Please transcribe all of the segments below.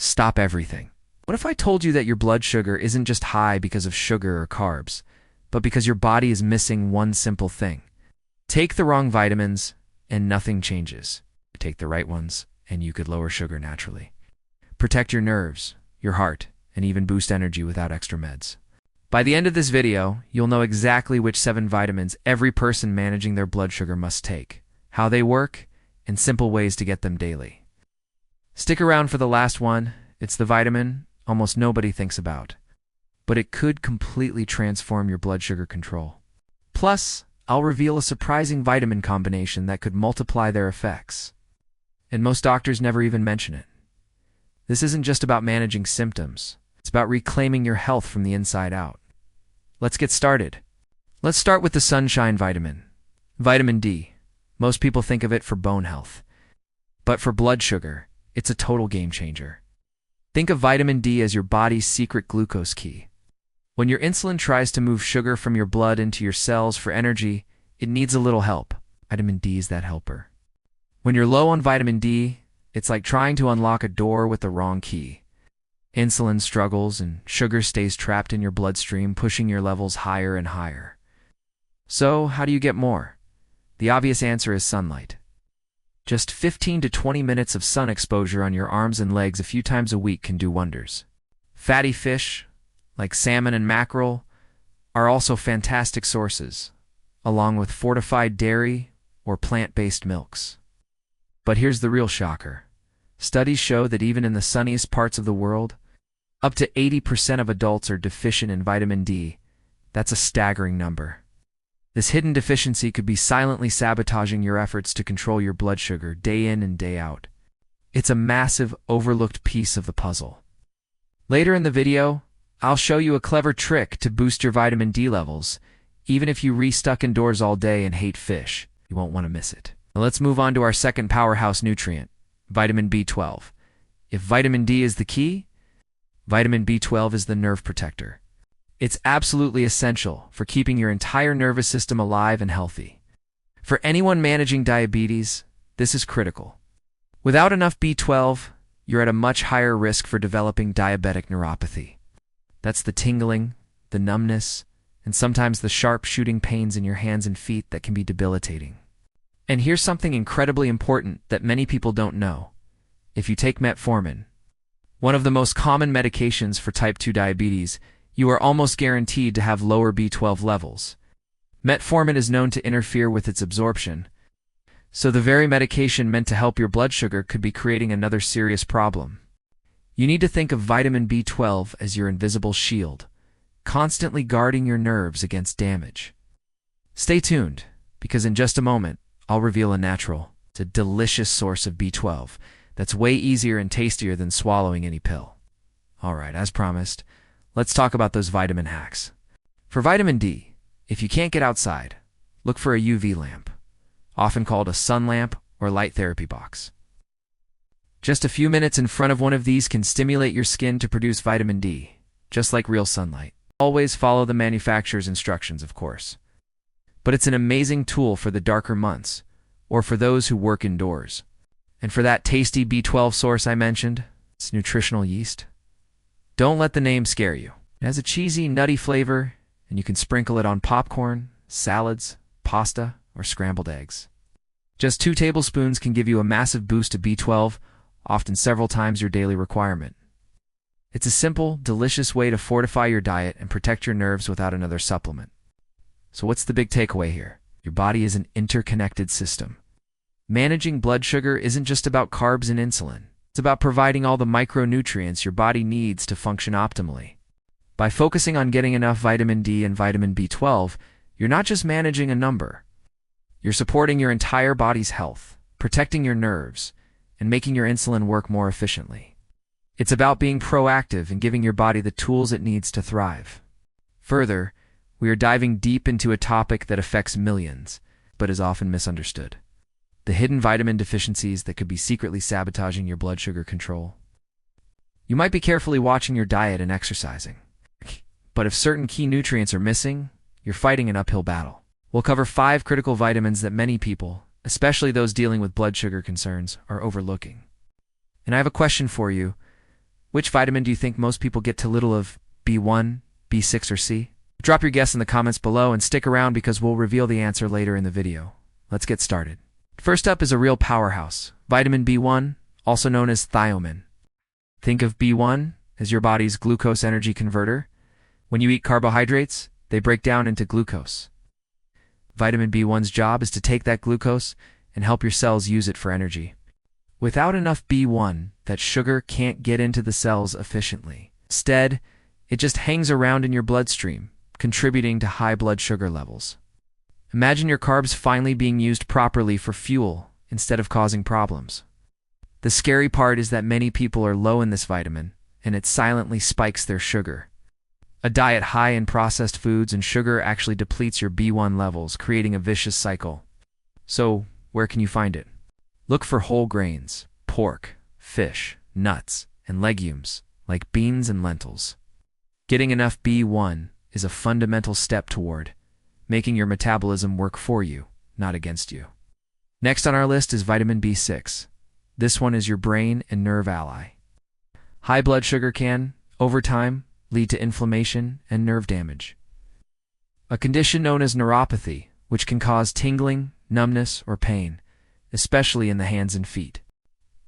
Stop everything. What if I told you that your blood sugar isn't just high because of sugar or carbs, but because your body is missing one simple thing? Take the wrong vitamins, and nothing changes. Take the right ones, and you could lower sugar naturally. Protect your nerves, your heart, and even boost energy without extra meds. By the end of this video, you'll know exactly which 7 vitamins every person managing their blood sugar must take, how they work, and simple ways to get them daily. Stick around for the last one. It's the vitamin almost nobody thinks about, but it could completely transform your blood sugar control. Plus, I'll reveal a surprising vitamin combination that could multiply their effects. And most doctors never even mention it. This isn't just about managing symptoms. It's about reclaiming your health from the inside out. Let's get started. Let's start with the sunshine vitamin. Vitamin D. Most people think of it for bone health. But for blood sugar, it's a total game changer. Think of vitamin D as your body's secret glucose key. When your insulin tries to move sugar from your blood into your cells for energy, it needs a little help. Vitamin D is that helper. When you're low on vitamin D, it's like trying to unlock a door with the wrong key. Insulin struggles and sugar stays trapped in your bloodstream, pushing your levels higher and higher. So, how do you get more? The obvious answer is sunlight. Just 15 to 20 minutes of sun exposure on your arms and legs a few times a week can do wonders. Fatty fish, like salmon and mackerel, are also fantastic sources, along with fortified dairy or plant-based milks. But here's the real shocker. Studies show that even in the sunniest parts of the world, up to 80% of adults are deficient in vitamin D. That's a staggering number. This hidden deficiency could be silently sabotaging your efforts to control your blood sugar day in and day out. It's a massive, overlooked piece of the puzzle. Later in the video, I'll show you a clever trick to boost your vitamin D levels. Even if you stuck indoors all day and hate fish, you won't want to miss it. Now let's move on to our second powerhouse nutrient, vitamin B12. If vitamin D is the key, vitamin B12 is the nerve protector. It's absolutely essential for keeping your entire nervous system alive and healthy. For anyone managing diabetes, this is critical. Without enough B12, you're at a much higher risk for developing diabetic neuropathy. That's the tingling, the numbness, and sometimes the sharp shooting pains in your hands and feet that can be debilitating. And here's something incredibly important that many people don't know. If you take Metformin, one of the most common medications for type 2 diabetes, you are almost guaranteed to have lower B12 levels. Metformin is known to interfere with its absorption, so the very medication meant to help your blood sugar could be creating another serious problem. You need to think of vitamin B12 as your invisible shield, constantly guarding your nerves against damage. Stay tuned, because in just a moment, I'll reveal a natural, it's a delicious source of B12 that's way easier and tastier than swallowing any pill. Alright, as promised, let's talk about those vitamin hacks. For vitamin D, if you can't get outside, look for a UV lamp, often called a sun lamp or light therapy box. Just a few minutes in front of one of these can stimulate your skin to produce vitamin D, just like real sunlight. Always follow the manufacturer's instructions, of course. But it's an amazing tool for the darker months, or for those who work indoors. And for that tasty B12 source I mentioned, it's nutritional yeast. Don't let the name scare you. It has a cheesy, nutty flavor, and you can sprinkle it on popcorn, salads, pasta, or scrambled eggs. Just 2 tablespoons can give you a massive boost to B12, often several times your daily requirement. It's a simple, delicious way to fortify your diet and protect your nerves without another supplement. So what's the big takeaway here? Your body is an interconnected system. Managing blood sugar isn't just about carbs and insulin. It's about providing all the micronutrients your body needs to function optimally. By focusing on getting enough vitamin D and vitamin B12, you're not just managing a number. You're supporting your entire body's health, protecting your nerves, and making your insulin work more efficiently. It's about being proactive and giving your body the tools it needs to thrive. Further, we are diving deep into a topic that affects millions, but is often misunderstood. The hidden vitamin deficiencies that could be secretly sabotaging your blood sugar control. You might be carefully watching your diet and exercising, but if certain key nutrients are missing, you're fighting an uphill battle. We'll cover 5 critical vitamins that many people, especially those dealing with blood sugar concerns, are overlooking. And I have a question for you. Which vitamin do you think most people get too little of? B1, B6, or C? Drop your guess in the comments below and stick around because we'll reveal the answer later in the video. Let's get started. First up is a real powerhouse, vitamin B1, also known as thiamine. Think of B1 as your body's glucose energy converter. When you eat carbohydrates, they break down into glucose. Vitamin B1's job is to take that glucose and help your cells use it for energy. Without enough B1, that sugar can't get into the cells efficiently. Instead, it just hangs around in your bloodstream, contributing to high blood sugar levels. Imagine your carbs finally being used properly for fuel instead of causing problems. The scary part is that many people are low in this vitamin, and it silently spikes their sugar. A diet high in processed foods and sugar actually depletes your B1 levels, creating a vicious cycle. So, where can you find it? Look for whole grains, pork, fish, nuts, and legumes, like beans and lentils. Getting enough B1 is a fundamental step toward making your metabolism work for you, not against you. Next on our list is vitamin B6. This one is your brain and nerve ally. High blood sugar can, over time, lead to inflammation and nerve damage. A condition known as neuropathy, which can cause tingling, numbness, or pain, especially in the hands and feet.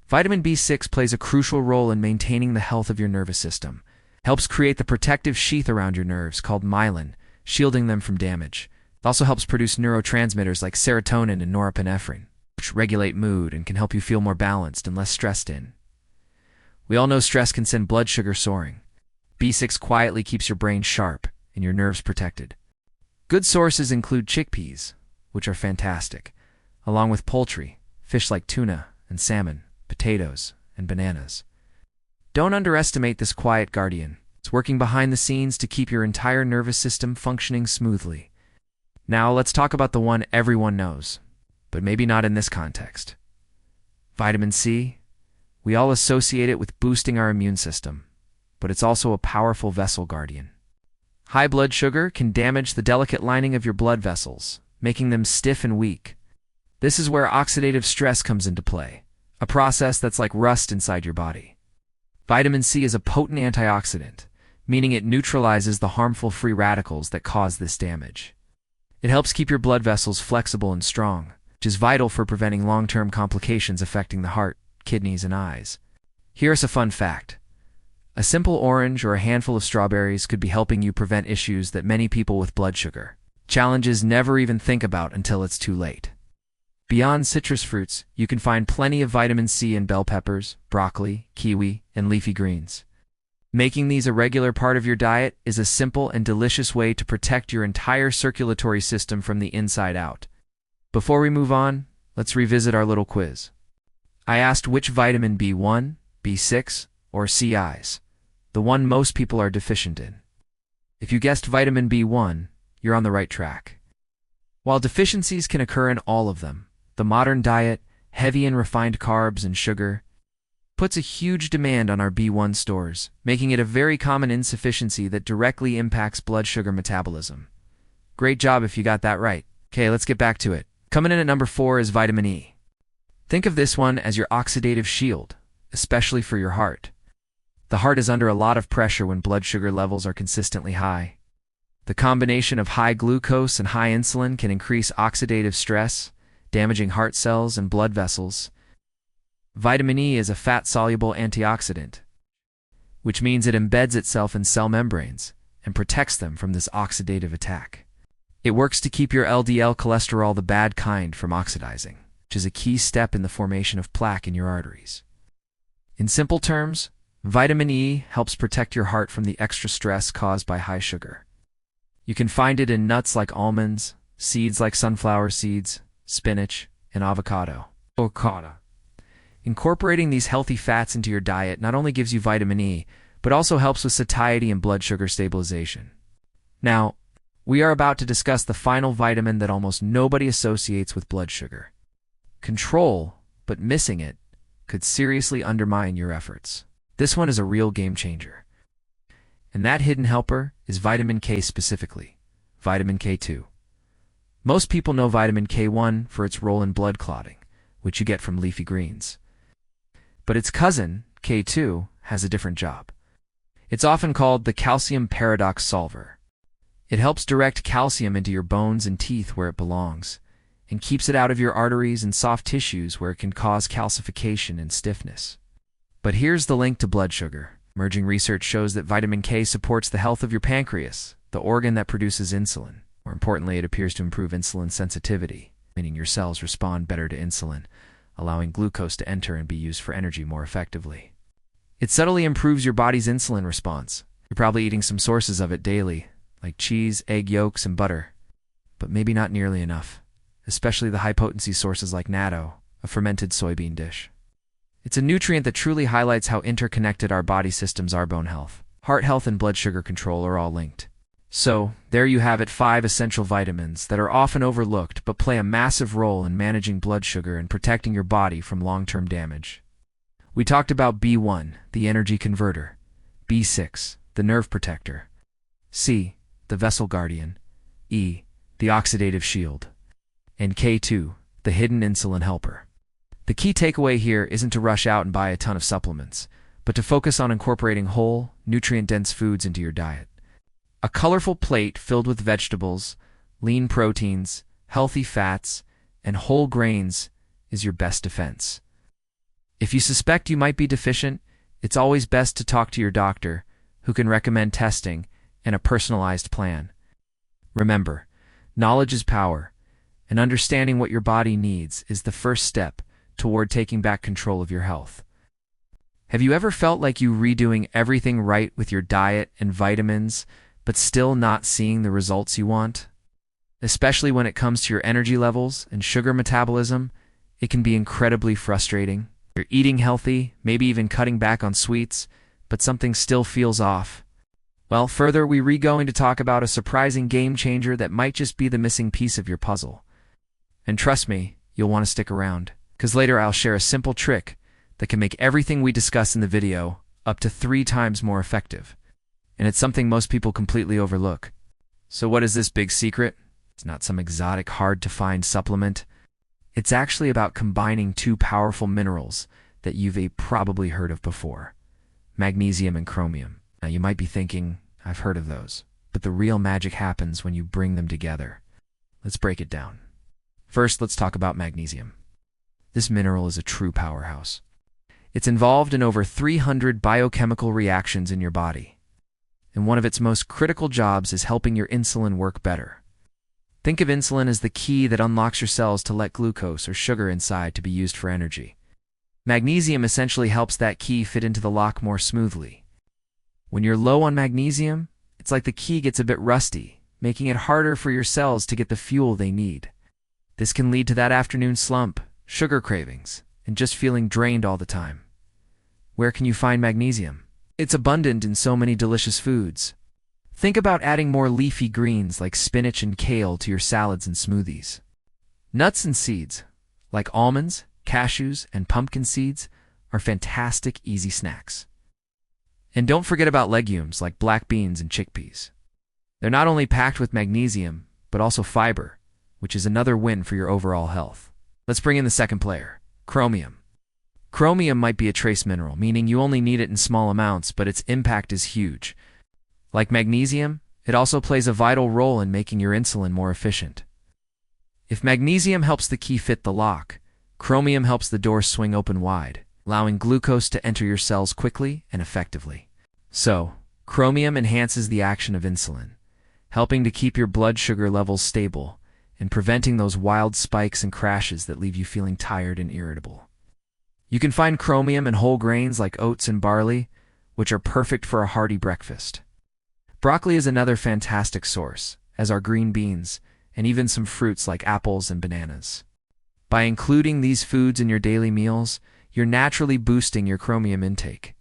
Vitamin B6 plays a crucial role in maintaining the health of your nervous system. It helps create the protective sheath around your nerves called myelin, shielding them from damage. It also helps produce neurotransmitters like serotonin and norepinephrine, which regulate mood and can help you feel more balanced and less stressed in. We all know stress can send blood sugar soaring. B6 quietly keeps your brain sharp and your nerves protected. Good sources include chickpeas, which are fantastic, along with poultry, fish like tuna and salmon, potatoes, and bananas. Don't underestimate this quiet guardian. It's working behind the scenes to keep your entire nervous system functioning smoothly. Now let's talk about the one everyone knows, but maybe not in this context. Vitamin C. We all associate it with boosting our immune system, but it's also a powerful vessel guardian. High blood sugar can damage the delicate lining of your blood vessels, making them stiff and weak. This is where oxidative stress comes into play, a process that's like rust inside your body. Vitamin C is a potent antioxidant, meaning it neutralizes the harmful free radicals that cause this damage. It helps keep your blood vessels flexible and strong, which is vital for preventing long-term complications affecting the heart, kidneys, and eyes. Here's a fun fact. A simple orange or a handful of strawberries could be helping you prevent issues that many people with blood sugar challenges never even think about until it's too late. Beyond citrus fruits, you can find plenty of vitamin C in bell peppers, broccoli, kiwi, and leafy greens. Making these a regular part of your diet is a simple and delicious way to protect your entire circulatory system from the inside out. Before we move on, let's revisit our little quiz. I asked which vitamin B1, B6, or CIs, the one most people are deficient in. If you guessed vitamin B1, you're on the right track. While deficiencies can occur in all of them, the modern diet, heavy in refined carbs and sugar, puts a huge demand on our B1 stores, making it a very common insufficiency that directly impacts blood sugar metabolism. Great job if you got that right. Okay, let's get back to it. Coming in at number 4 is vitamin E. Think of this one as your oxidative shield, especially for your heart. The heart is under a lot of pressure when blood sugar levels are consistently high. The combination of high glucose and high insulin can increase oxidative stress, damaging heart cells and blood vessels. Vitamin E is a fat-soluble antioxidant, which means it embeds itself in cell membranes and protects them from this oxidative attack. It works to keep your LDL cholesterol, the bad kind, from oxidizing, which is a key step in the formation of plaque in your arteries. In simple terms, vitamin E helps protect your heart from the extra stress caused by high sugar. You can find it in nuts like almonds, seeds like sunflower seeds, spinach, and avocado. Incorporating these healthy fats into your diet not only gives you vitamin E, but also helps with satiety and blood sugar stabilization. Now, we are about to discuss the final vitamin that almost nobody associates with blood sugar. Control, but missing it, could seriously undermine your efforts. This one is a real game changer. And that hidden helper is vitamin K specifically, vitamin K2. Most people know vitamin K1 for its role in blood clotting, which you get from leafy greens. But its cousin, K2, has a different job. It's often called the calcium paradox solver. It helps direct calcium into your bones and teeth where it belongs, and keeps it out of your arteries and soft tissues where it can cause calcification and stiffness. But here's the link to blood sugar. Emerging research shows that vitamin K supports the health of your pancreas, the organ that produces insulin. More importantly, it appears to improve insulin sensitivity, meaning your cells respond better to insulin, allowing glucose to enter and be used for energy more effectively. It subtly improves your body's insulin response. You're probably eating some sources of it daily, like cheese, egg yolks, and butter, but maybe not nearly enough, especially the high-potency sources like natto, a fermented soybean dish. It's a nutrient that truly highlights how interconnected our body systems are. Bone health, heart health, and blood sugar control are all linked. So, there you have it, 5 essential vitamins that are often overlooked but play a massive role in managing blood sugar and protecting your body from long-term damage. We talked about B1, the energy converter, B6, the nerve protector, C, the vessel guardian, E, the oxidative shield, and K2, the hidden insulin helper. The key takeaway here isn't to rush out and buy a ton of supplements, but to focus on incorporating whole, nutrient-dense foods into your diet. A colorful plate filled with vegetables, lean proteins, healthy fats, and whole grains is your best defense. If you suspect you might be deficient, it's always best to talk to your doctor, who can recommend testing and a personalized plan. Remember, knowledge is power, and understanding what your body needs is the first step toward taking back control of your health. Have you ever felt like you redoing everything right with your diet and vitamins, but still not seeing the results you want? Especially when it comes to your energy levels and sugar metabolism, it can be incredibly frustrating. You're eating healthy, maybe even cutting back on sweets, but something still feels off. Well, further, we're going to talk about a surprising game changer that might just be the missing piece of your puzzle. And trust me, you'll want to stick around, because later I'll share a simple trick that can make everything we discuss in the video up to 3 times more effective. And it's something most people completely overlook. So what is this big secret? It's not some exotic, hard-to-find supplement. It's actually about combining 2 powerful minerals that you've probably heard of before: magnesium and chromium. Now you might be thinking, I've heard of those, but the real magic happens when you bring them together. Let's break it down. First, let's talk about magnesium. This mineral is a true powerhouse. It's involved in over 300 biochemical reactions in your body, and one of its most critical jobs is helping your insulin work better. Think of insulin as the key that unlocks your cells to let glucose or sugar inside to be used for energy. Magnesium essentially helps that key fit into the lock more smoothly. When you're low on magnesium, it's like the key gets a bit rusty, making it harder for your cells to get the fuel they need. This can lead to that afternoon slump, sugar cravings, and just feeling drained all the time. Where can you find magnesium? It's abundant in so many delicious foods. Think about adding more leafy greens like spinach and kale to your salads and smoothies. Nuts and seeds, like almonds, cashews, and pumpkin seeds, are fantastic, easy snacks. And don't forget about legumes like black beans and chickpeas. They're not only packed with magnesium, but also fiber, which is another win for your overall health. Let's bring in the second player, chromium. Chromium might be a trace mineral, meaning you only need it in small amounts, but its impact is huge. Like magnesium, it also plays a vital role in making your insulin more efficient. If magnesium helps the key fit the lock, chromium helps the door swing open wide, allowing glucose to enter your cells quickly and effectively. So, chromium enhances the action of insulin, helping to keep your blood sugar levels stable and preventing those wild spikes and crashes that leave you feeling tired and irritable. You can find chromium in whole grains like oats and barley, which are perfect for a hearty breakfast. Broccoli is another fantastic source, as are green beans, and even some fruits like apples and bananas. By including these foods in your daily meals, you're naturally boosting your chromium intake.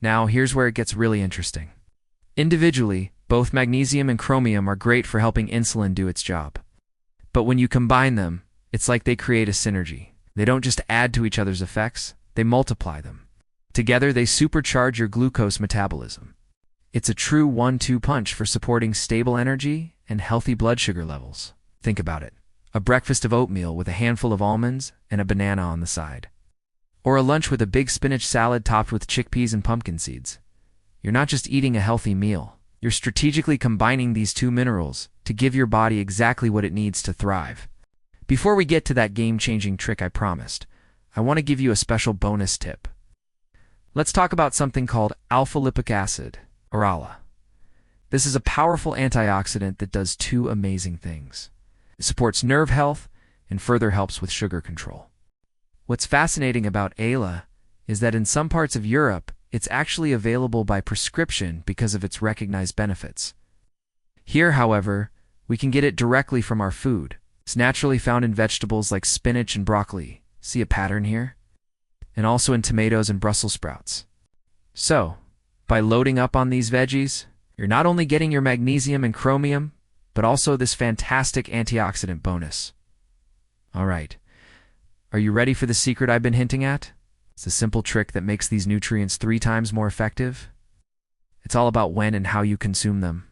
Now, here's where it gets really interesting. Individually, both magnesium and chromium are great for helping insulin do its job. But when you combine them, it's like they create a synergy. They don't just add to each other's effects, they multiply them. Together, they supercharge your glucose metabolism. It's a true 1-2 punch for supporting stable energy and healthy blood sugar levels. Think about it. A breakfast of oatmeal with a handful of almonds and a banana on the side. Or a lunch with a big spinach salad topped with chickpeas and pumpkin seeds. You're not just eating a healthy meal. You're strategically combining these two minerals to give your body exactly what it needs to thrive. Before we get to that game-changing trick I promised, I want to give you a special bonus tip. Let's talk about something called alpha-lipoic acid, or ALA. This is a powerful antioxidant that does two amazing things. It supports nerve health and further helps with sugar control. What's fascinating about ALA is that in some parts of Europe, it's actually available by prescription because of its recognized benefits. Here, however, we can get it directly from our food. It's naturally found in vegetables like spinach and broccoli. See a pattern here? And also in tomatoes and Brussels sprouts. So, by loading up on these veggies, you're not only getting your magnesium and chromium, but also this fantastic antioxidant bonus. All right, are you ready for the secret I've been hinting at? It's a simple trick that makes these nutrients 3 times more effective. It's all about when and how you consume them.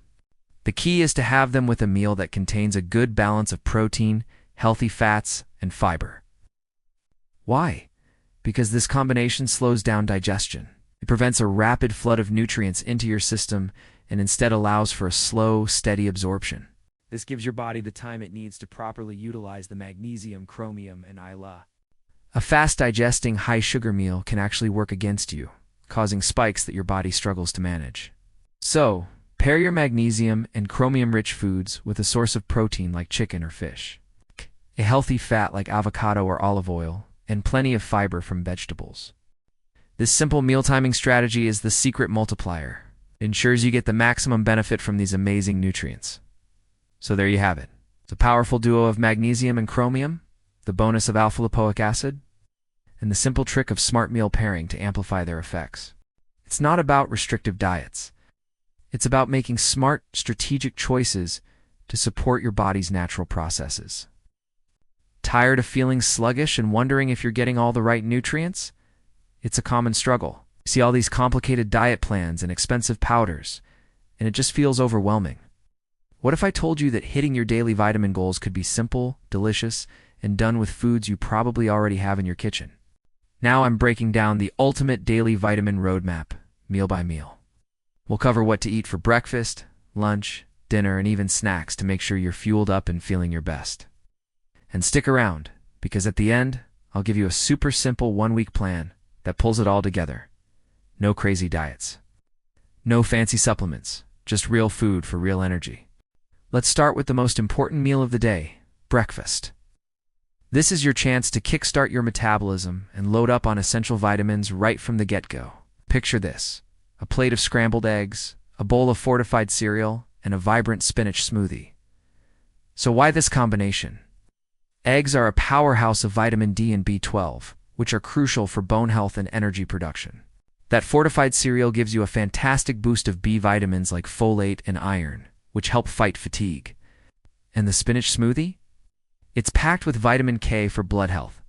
The key is to have them with a meal that contains a good balance of protein, healthy fats, and fiber. Why? Because this combination slows down digestion. It prevents a rapid flood of nutrients into your system and instead allows for a slow, steady absorption. This gives your body the time it needs to properly utilize the magnesium, chromium, and ALA. A fast-digesting, high-sugar meal can actually work against you, causing spikes that your body struggles to manage. So, pair your magnesium and chromium-rich foods with a source of protein like chicken or fish, a healthy fat like avocado or olive oil, and plenty of fiber from vegetables. This simple meal timing strategy is the secret multiplier. It ensures you get the maximum benefit from these amazing nutrients. So there you have it. It's a powerful duo of magnesium and chromium, the bonus of alpha-lipoic acid, and the simple trick of smart meal pairing to amplify their effects. It's not about restrictive diets. It's about making smart, strategic choices to support your body's natural processes. Tired of feeling sluggish and wondering if you're getting all the right nutrients? It's a common struggle. You see all these complicated diet plans and expensive powders, and it just feels overwhelming. What if I told you that hitting your daily vitamin goals could be simple, delicious, and done with foods you probably already have in your kitchen? Now I'm breaking down the ultimate daily vitamin roadmap, meal by meal. We'll cover what to eat for breakfast, lunch, dinner, and even snacks to make sure you're fueled up and feeling your best. And stick around, because at the end, I'll give you a super simple 1-week plan that pulls it all together. No crazy diets. No fancy supplements, just real food for real energy. Let's start with the most important meal of the day, breakfast. This is your chance to kickstart your metabolism and load up on essential vitamins right from the get-go. Picture this: a plate of scrambled eggs, a bowl of fortified cereal, and a vibrant spinach smoothie. So why this combination? Eggs are a powerhouse of vitamin D and B12, which are crucial for bone health and energy production. That fortified cereal gives you a fantastic boost of B vitamins like folate and iron, which help fight fatigue. And the spinach smoothie? It's packed with vitamin K for blood health,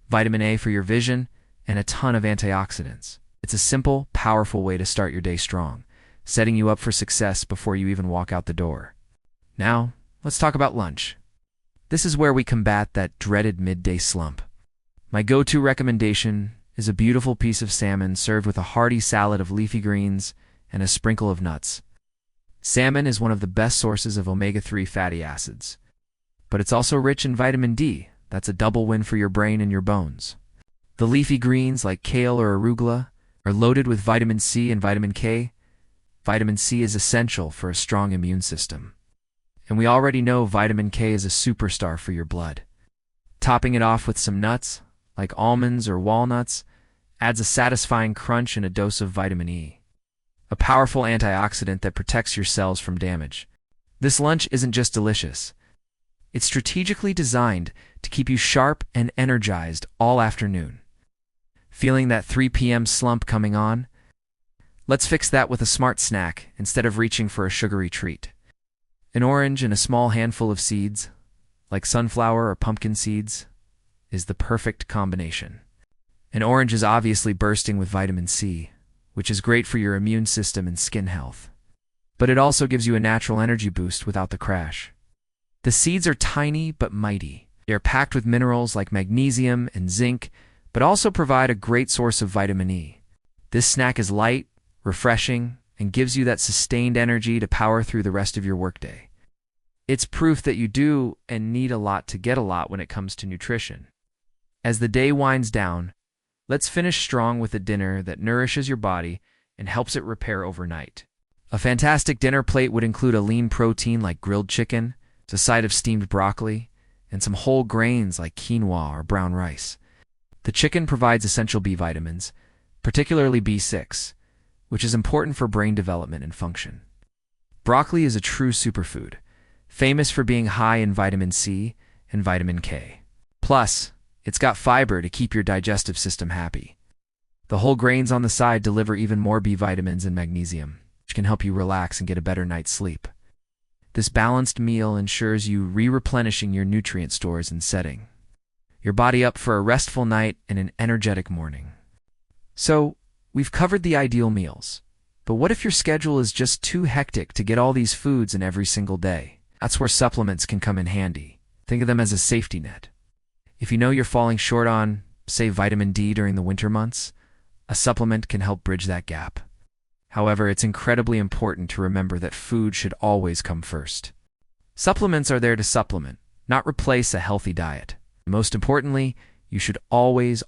vitamin A for your vision, and a ton of antioxidants. It's a simple, powerful way to start your day strong, setting you up for success before you even walk out the door. Now, let's talk about lunch. This is where we combat that dreaded midday slump. My go-to recommendation is a beautiful piece of salmon served with a hearty salad of leafy greens and a sprinkle of nuts. Salmon is one of the best sources of omega-3 fatty acids, but it's also rich in vitamin D. That's a double win for your brain and your bones. The leafy greens like kale or arugula are loaded with vitamin C and vitamin K. Vitamin C is essential for a strong immune system. And we already know vitamin K is a superstar for your blood. Topping it off with some nuts, like almonds or walnuts, adds a satisfying crunch and a dose of vitamin E, a powerful antioxidant that protects your cells from damage. This lunch isn't just delicious. It's strategically designed to keep you sharp and energized all afternoon. Feeling that 3 p.m. slump coming on? Let's fix that with a smart snack instead of reaching for a sugary treat. An orange and a small handful of seeds, like sunflower or pumpkin seeds, is the perfect combination. An orange is obviously bursting with vitamin C, which is great for your immune system and skin health. But it also gives you a natural energy boost without the crash. The seeds are tiny but mighty. They are packed with minerals like magnesium and zinc, but also provide a great source of vitamin E. This snack is light, refreshing, and gives you that sustained energy to power through the rest of your workday. It's proof that you do and need a lot to get a lot when it comes to nutrition. As the day winds down, let's finish strong with a dinner that nourishes your body and helps it repair overnight. A fantastic dinner plate would include a lean protein like grilled chicken, a side of steamed broccoli, and some whole grains like quinoa or brown rice. The chicken provides essential B vitamins, particularly B6, which is important for brain development and function. Broccoli is a true superfood, famous for being high in vitamin C and vitamin K. Plus, it's got fiber to keep your digestive system happy. The whole grains on the side deliver even more B vitamins and magnesium, which can help you relax and get a better night's sleep. This balanced meal ensures you replenishing your nutrient stores and setting your body up for a restful night and an energetic morning. So, we've covered the ideal meals, but what if your schedule is just too hectic to get all these foods in every single day? That's where supplements can come in handy. Think of them as a safety net. If you know you're falling short on, say, vitamin D during the winter months, a supplement can help bridge that gap. However, it's incredibly important to remember that food should always come first. Supplements are there to supplement, not replace a healthy diet. Most importantly, you should always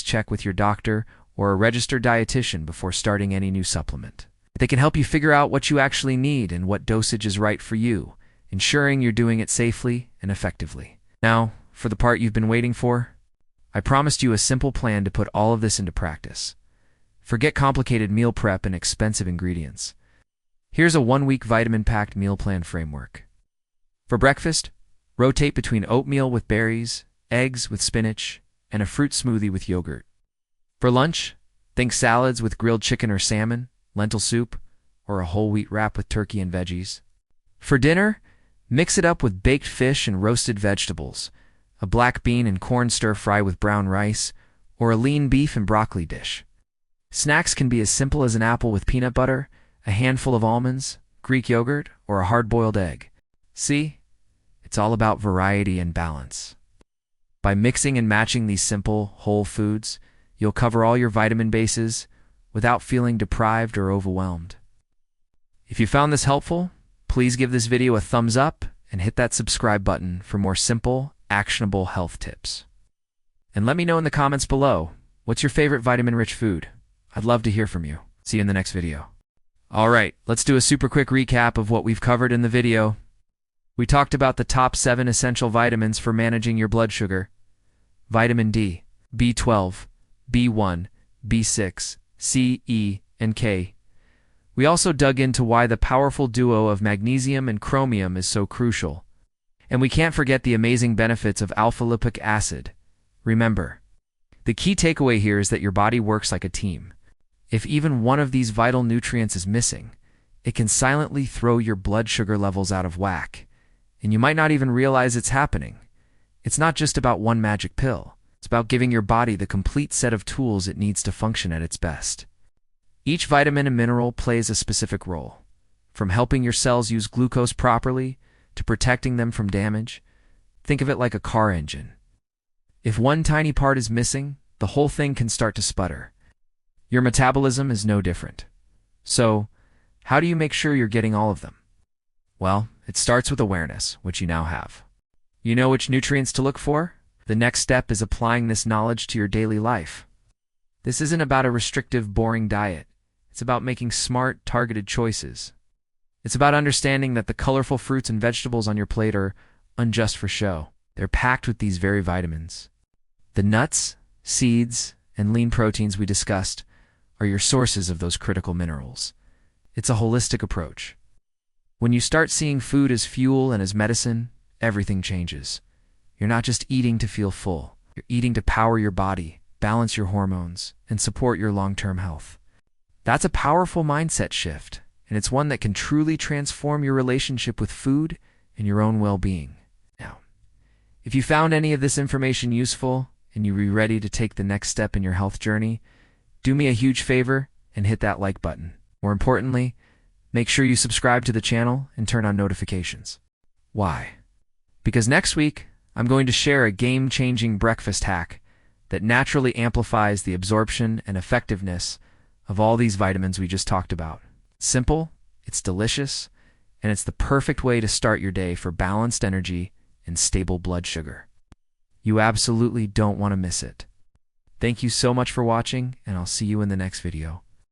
check with your doctor or a registered dietitian before starting any new supplement. They can help you figure out what you actually need and what dosage is right for you, ensuring you're doing it safely and effectively. Now, for the part you've been waiting for, I promised you a simple plan to put all of this into practice. Forget complicated meal prep and expensive ingredients. Here's a 1-week vitamin-packed meal plan framework. For breakfast, rotate between oatmeal with berries, eggs with spinach, and a fruit smoothie with yogurt. For lunch, think salads with grilled chicken or salmon, lentil soup, or a whole wheat wrap with turkey and veggies. For dinner, mix it up with baked fish and roasted vegetables, a black bean and corn stir-fry with brown rice, or a lean beef and broccoli dish. Snacks can be as simple as an apple with peanut butter, a handful of almonds, Greek yogurt, or a hard-boiled egg. See? It's all about variety and balance. By mixing and matching these simple, whole foods, you'll cover all your vitamin bases without feeling deprived or overwhelmed. If you found this helpful, please give this video a thumbs up and hit that subscribe button for more simple, actionable health tips. And let me know in the comments below, what's your favorite vitamin-rich food? I'd love to hear from you. See you in the next video. Alright, let's do a super quick recap of what we've covered in the video. We talked about the top 7 essential vitamins for managing your blood sugar. Vitamin D, B12, B1, B6, C, E, and K. We also dug into why the powerful duo of magnesium and chromium is so crucial. And we can't forget the amazing benefits of alpha-lipoic acid. Remember, the key takeaway here is that your body works like a team. If even one of these vital nutrients is missing, it can silently throw your blood sugar levels out of whack, and you might not even realize it's happening. It's not just about one magic pill. It's about giving your body the complete set of tools it needs to function at its best. Each vitamin and mineral plays a specific role, from helping your cells use glucose properly to protecting them from damage. Think of it like a car engine. If one tiny part is missing, the whole thing can start to sputter. Your metabolism is no different. So, how do you make sure you're getting all of them? Well, it starts with awareness, which you now have. You know which nutrients to look for? The next step is applying this knowledge to your daily life. This isn't about a restrictive, boring diet. It's about making smart, targeted choices. It's about understanding that the colorful fruits and vegetables on your plate are unjust for show. They're packed with these very vitamins. The nuts, seeds, and lean proteins we discussed are your sources of those critical minerals. It's a holistic approach. When you start seeing food as fuel and as medicine, everything changes. You're not just eating to feel full. You're eating to power your body, balance your hormones, and support your long-term health. That's a powerful mindset shift, and it's one that can truly transform your relationship with food and your own well-being. Now, if you found any of this information useful and you're ready to take the next step in your health journey, do me a huge favor and hit that like button. More importantly, make sure you subscribe to the channel and turn on notifications. Why? Because next week, I'm going to share a game-changing breakfast hack that naturally amplifies the absorption and effectiveness of all these vitamins we just talked about. Simple, it's delicious, and it's the perfect way to start your day for balanced energy and stable blood sugar. You absolutely don't want to miss it. Thank you so much for watching, and I'll see you in the next video.